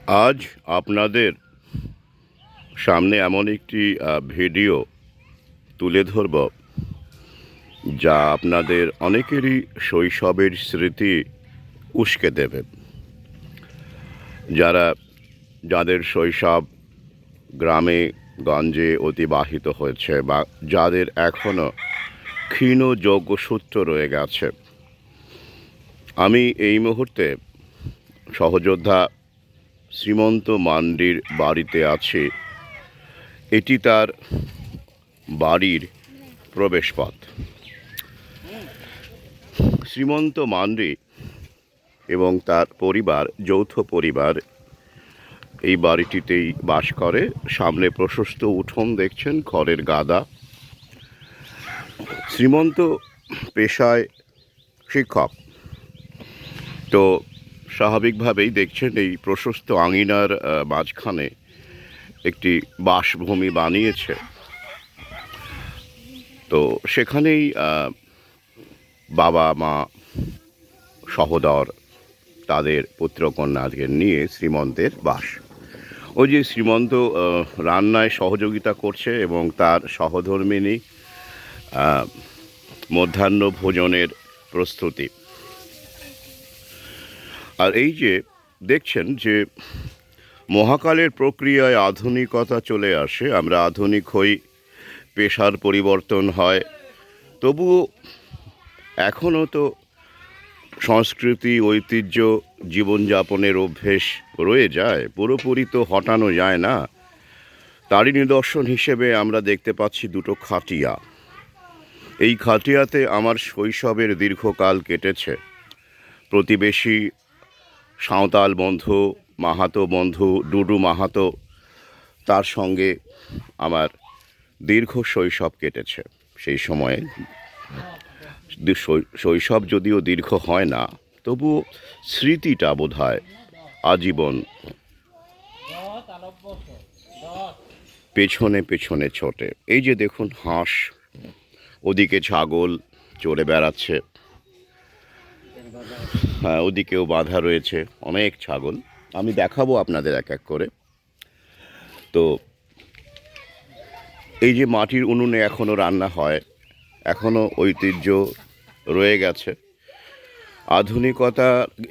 আজ আপনাদের সামনে এমন একটি ভিডিও তুলে ধরব যা আপনাদের অনেকেরই শৈশবের স্মৃতি উস্কে দেবে। যাদের শৈশব গ্রামে গঞ্জে অতিবাহিত হয়েছে বা যাদের এখনও ক্ষীণ যোগসূত্র রয়ে গেছে। আমি এই মুহূর্তে সহযোদ্ধা শ্রীমন্ত মান্ডির বাড়িতে আছি। এটি তার বাড়ির প্রবেশপথ। শ্রীমন্ত মান্ডি এবং তার পরিবার, যৌথ পরিবার, এই বাড়িটিতেই বাস করে। সামনে প্রশস্ত উঠোন দেখছেন, খড়ের গাদা। শ্রীমন্ত পেশায় শিক্ষক, তো স্বাভাবিকভাবেই দেখছেন এই প্রশস্ত আঙিনার মাঝখানে একটি বাসভূমি বানিয়েছে। তো সেখানেই বাবা মা সহোদর তাদের পুত্রকন্যাকে নিয়ে শ্রীমন্তের বাস। ওই যে শ্রীমন্ত রান্নায় সহযোগিতা করছে এবং তার সহধর্মিণী মধ্যাহ্ন ভোজনের প্রস্তুতি। আর এই যে দেখছেন যে মহাকালের প্রক্রিয়ায় আধুনিকতা চলে আসে, আমরা আধুনিক হই, পেশার পরিবর্তন হয়, তবুও এখনও তো সংস্কৃতি, ঐতিহ্য, জীবনযাপনের অভ্যেস রয়ে যায়, পুরোপুরি তো হটানো যায় না। তারই নিদর্শন হিসেবে আমরা দেখতে পাচ্ছি দুটো খাটিয়া। এই খাটিয়াতে আমার শৈশবের দীর্ঘকাল কেটেছে। প্রতিবেশী সাঁওতাল বন্ধু, মাহাতো বন্ধু ডুডু মাহাতো, তার সঙ্গে আমার দীর্ঘ শৈশব কেটেছে। সেই সময়ে শৈশব যদিও দীর্ঘ হয় না, তবুও স্মৃতিটা বোধহয় আজীবন পেছনে পেছনে ছোটে। এই যে দেখুন হাঁস, ওদিকে ছাগল চড়ে বেড়াচ্ছে, হ্যাঁ ওদিকেও বাঁধা রয়েছে অনেক ছাগল। আমি দেখাবো আপনাদের এক এক করে। তো এই যে মাটির উনুনে এখনও রান্না হয়, এখনও ঐতিহ্য রয়ে গেছে। আধুনিকতা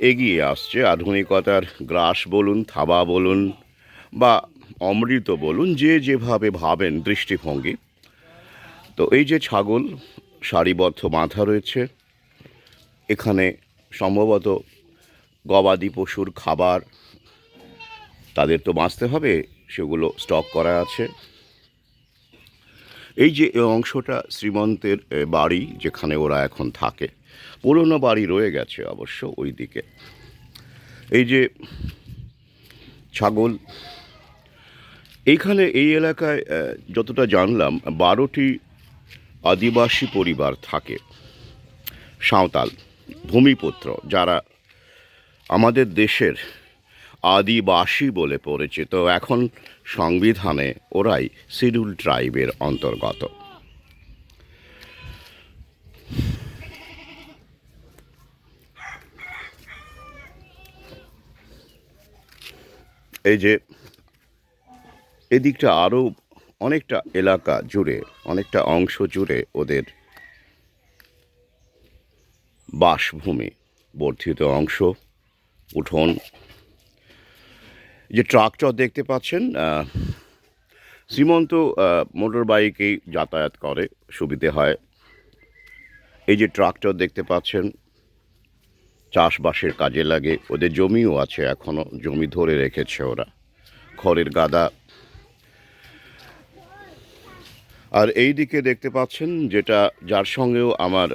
এগিয়ে আসছে, আধুনিকতার গ্রাস বলুন, থাবা বলুন বা অমৃত বলুন, যে যেভাবে ভাবেন দৃষ্টিভঙ্গি। তো এই যে ছাগল সারিবদ্ধ বাঁধা রয়েছে, এখানে সম্ভবত গবাদি পশুর খাবার, তাদের তো বাঁচতে হবে, সেগুলো স্টক করা আছে। এই যে অংশটা শ্রীমন্তের বাড়ি, যেখানে ওরা এখন থাকে। পুরনো বাড়ি রয়ে গেছে অবশ্য ওই দিকে। এই যে ছাগল, এইখানে এই এলাকায় যতটা জানলাম 12টি আদিবাসী পরিবার থাকে, সাঁওতাল ভূমিপুত্র, যারা আমাদের দেশের আদিবাসী বলে পরিচিত। এখন সংবিধানে ওরাই শিডিউল ট্রাইবের অন্তর্গত। এই যে এদিকটা আরও অনেকটা এলাকা জুড়ে, অনেকটা অংশ জুড়ে ওদের বাসভূমি, বর্ধিত অংশ, উঠোন। যে ট্রাক্টর দেখতে পাচ্ছেন, শ্রীমন্ত মোটর বাইকেই যাতায়াত করে, সুবিধে হয়। এই যে ট্রাক্টর দেখতে পাচ্ছেন, চাষবাসের কাজে লাগে। ওদের জমিও আছে, এখনও জমি ধরে রেখেছে ওরা, খড়ের গাদা। আর এই দিকে দেখতে পাচ্ছেন যেটা, যার সঙ্গেও আমার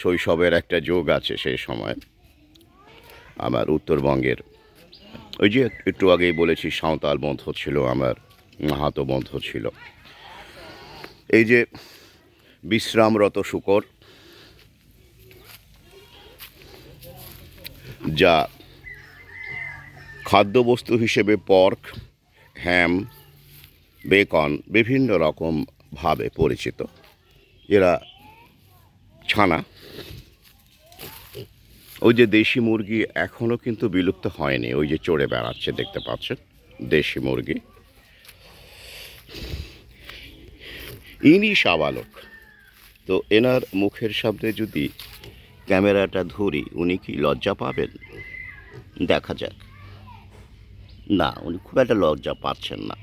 শৈশবের একটা যোগ আছে। সেই সময় আমার উত্তরবঙ্গের, ওই যে একটু আগেই বলেছি সাঁওতাল বন্ধ ছিল, আমার মাহাতো বন্ধ ছিল। এই যে বিশ্রামরত শূকর, যা খাদ্যবস্তু হিসেবে পর্ক, হ্যাম, বেকন বিভিন্ন রকমভাবে পরিচিত। এরা ছানা, ওই যে দেশি মুরগি এখনও কিন্তু বিলুপ্ত হয়নি, ওই যে চড়ে বেড়াচ্ছে দেখতে পাচ্ছেন দেশি মুরগি। ইনি সাবালক। তো এনার মুখের সামনে যদি ক্যামেরাটা ধরি উনি কি লজ্জা পাবেন? দেখা যাক। না, উনি খুব একটা লজ্জা পাচ্ছেন না।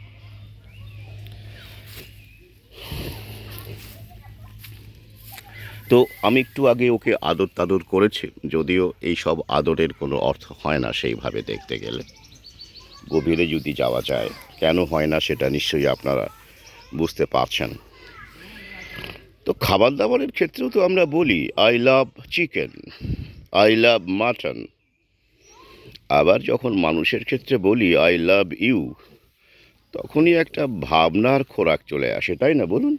তো আমি একটু আগে ওকে আদর তাদর করেছি, যদিও এই সব আদরের কোনো অর্থ হয় না সেইভাবে দেখতে গেলে। গভীরে যদি যাওয়া যায়, কেন হয় না সেটা নিশ্চয়ই আপনারা বুঝতে পারছেন। তো খাবার দাবারের ক্ষেত্রেও তো আমরা বলি I love chicken, I love mutton. আবার যখন মানুষের ক্ষেত্রে বলি আই লাভ ইউ, তখনই একটা ভাবনার খোরাক চলে আসে, তাই না বলুন?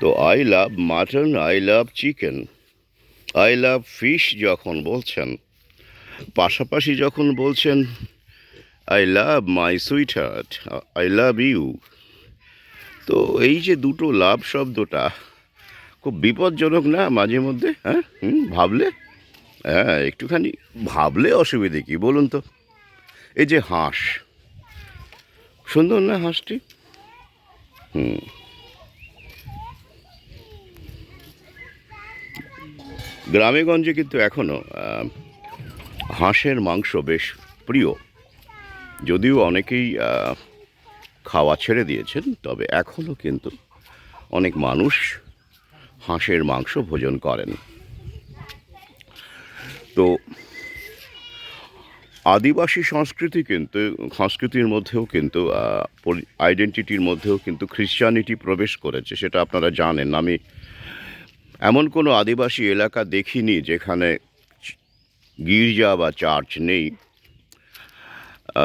তো I love mutton, I love chicken, I love fish যখন বলছেন, পাশাপাশি যখন বলছেন I love my sweetheart, I love you, তো এই যে দুটো লাভ শব্দটা খুব বিপজ্জনক না মাঝে মধ্যে? হ্যাঁ, ভাবলে, হ্যাঁ, একটুখানি ভাবলে অসুবিধে কি বলুন তো? এই যে হাঁস, সুন্দর না হাঁসটি? গ্রামে গঞ্জে কিন্তু এখনও হাঁসের মাংস বেশ প্রিয়, যদিও অনেকেই খাওয়া ছেড়ে দিয়েছেন, তবে এখনও কিন্তু অনেক মানুষ হাঁসের মাংস ভোজন করেন। তো আদিবাসী সংস্কৃতির মধ্যেও কিন্তু আইডেন্টিটির মধ্যেও কিন্তু খ্রিশ্চানিটি প্রবেশ করেছে, সেটা আপনারা জানেন। আমি এমন কোনো আদিবাসী এলাকা দেখিনি যেখানে গির্জা বা চার্চ নেই।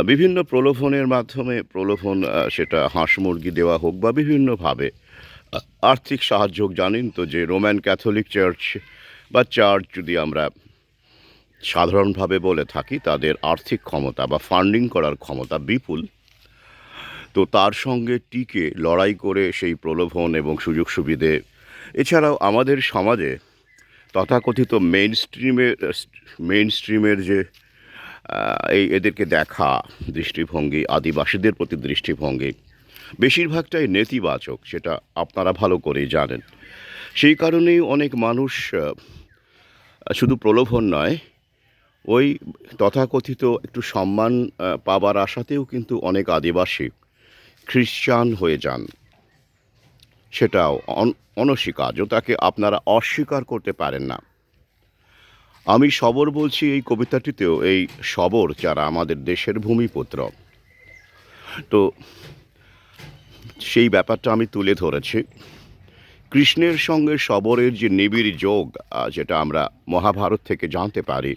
বিভিন্ন প্রলোভনের মাধ্যমে সেটা হাঁস মুরগি দেওয়া হোক বা বিভিন্নভাবে আর্থিক সাহায্য, জানেন তো যে রোমান ক্যাথলিক চার্চ বা চার্চ যদি আমরা সাধারণভাবে বলে থাকি, তাদের আর্থিক ক্ষমতা বা ফান্ডিং করার ক্ষমতা বিপুল। তো তার সঙ্গে টিকে লড়াই করে সেই প্রলোভন এবং সুযোগ সুবিধে, এছাড়াও আমাদের সমাজে তথাকথিত মেইন স্ট্রিমের যে এদেরকে দেখা দৃষ্টিভঙ্গি, আদিবাসীদের প্রতি দৃষ্টিভঙ্গি বেশিরভাগটাই নেতিবাচক, সেটা আপনারা ভালো করেই জানেন। সেই কারণেই অনেক মানুষ শুধু প্রলোভন নয়, ওই তথাকথিত একটু সম্মান পাবার আশাতেও কিন্তু অনেক আদিবাসী খ্রিশ্চান হয়ে যান। সেটাও অনস্বীকার্য, তাকে আপনারা অস্বীকার করতে পারেন না। আমি শবর বলছি এই কবিতাটিতেও, এই শবর যারা আমাদের দেশের ভূমিপুত্র, তো সেই ব্যাপারটা আমি তুলে ধরেছি। কৃষ্ণের সঙ্গে শবরের যে নিবিড় যোগ, যেটা আমরা মহাভারত থেকে জানতে পারি,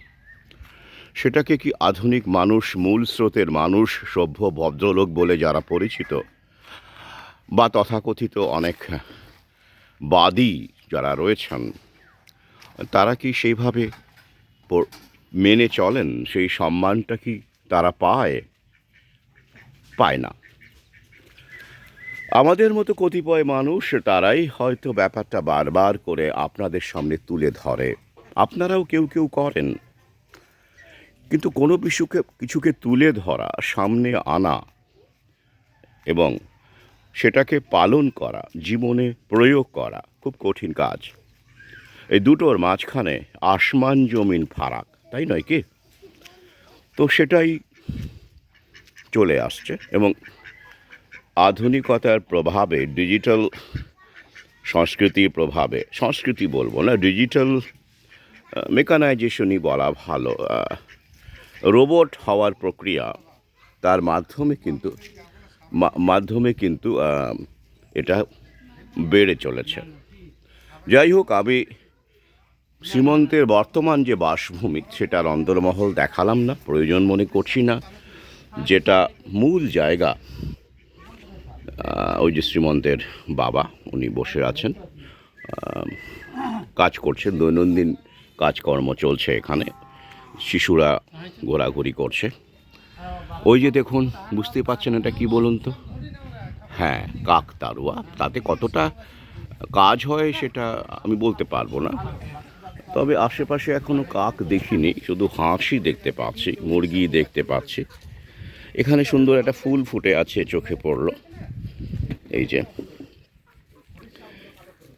সেটাকে কি আধুনিক মানুষ, মূল স্রোতের মানুষ, সভ্য ভদ্রলোক বলে যারা পরিচিত, বা তথাকথিত অনেক বাদী যারা রয়েছেন, তারা কি সেইভাবে মেনে চলেন? সেই সম্মানটা কি তারা পায়? পায় না। আমাদের মতো কতিপয় মানুষ, তারাই হয়তো ব্যাপারটা বারবার করে আপনাদের সামনে তুলে ধরে। আপনারাও কেউ কেউ করেন, কিন্তু কোনো কিছুকে তুলে ধরা, সামনে আনা এবং সেটাকে পালন করা, জীবনে প্রয়োগ করা খুব কঠিন কাজ। এই দুটোর মাঝখানে আসমান জমিন ফারাক, তাই নয় কি? তো সেটাই চলে আসছে এবং আধুনিকতার প্রভাবে, ডিজিটাল সংস্কৃতির প্রভাবে, সংস্কৃতি বলবো না, ডিজিটাল মেকানাইজেশনই বলা ভালো, রোবট হওয়ার প্রক্রিয়া, তার মাধ্যমে কিন্তু এটা বেড়ে চলেছে। যাই হোক, আমি শ্রীমন্তের বর্তমান যে বাসভূমি, সেটার অন্দরমহল দেখালাম না, প্রয়োজন মনে করছি না। যেটা মূল জায়গা, ওই যে শ্রীমন্তের বাবা, উনি বসে আছেন, কাজ করছেন, দৈনন্দিন কাজকর্ম চলছে এখানে, শিশুরা ঘোরাঘুরি করছে। ওই যে দেখুন, বুঝতেই পারছেন এটা কি বলুন তো? হ্যাঁ, কাকতাড়ুয়া। তাতে কতটা কাজ হয় সেটা আমি বলতে পারবো না, তবে আশেপাশে এখনো কাক দেখিনি, শুধু হাঁসই দেখতে পাচ্ছি, মুরগি দেখতে পাচ্ছি। এখানে সুন্দর একটা ফুল ফুটে আছে, চোখে পড়ল। এই যে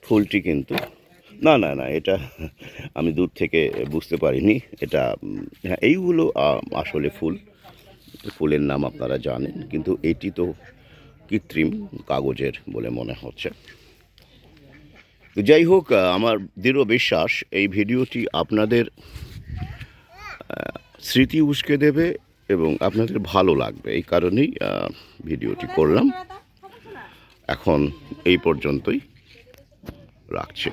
ফুলটি কিন্তু না না না, এটা আমি দূর থেকে বুঝতে পারিনি। এটা হ্যাঁ, এইগুলো আসলে ফুল, ফুলের নাম আপনারা জানেন, কিন্তু এটি তো কৃত্রিম কাগজের বলে মনে হচ্ছে। তো যাই হোক, আমার দৃঢ় বিশ্বাস এই ভিডিওটি আপনাদের স্মৃতি উস্কে দেবে এবং আপনাদের ভালো লাগবে। এই কারণেই ভিডিওটি করলাম। এখন এই পর্যন্তই রাখছি।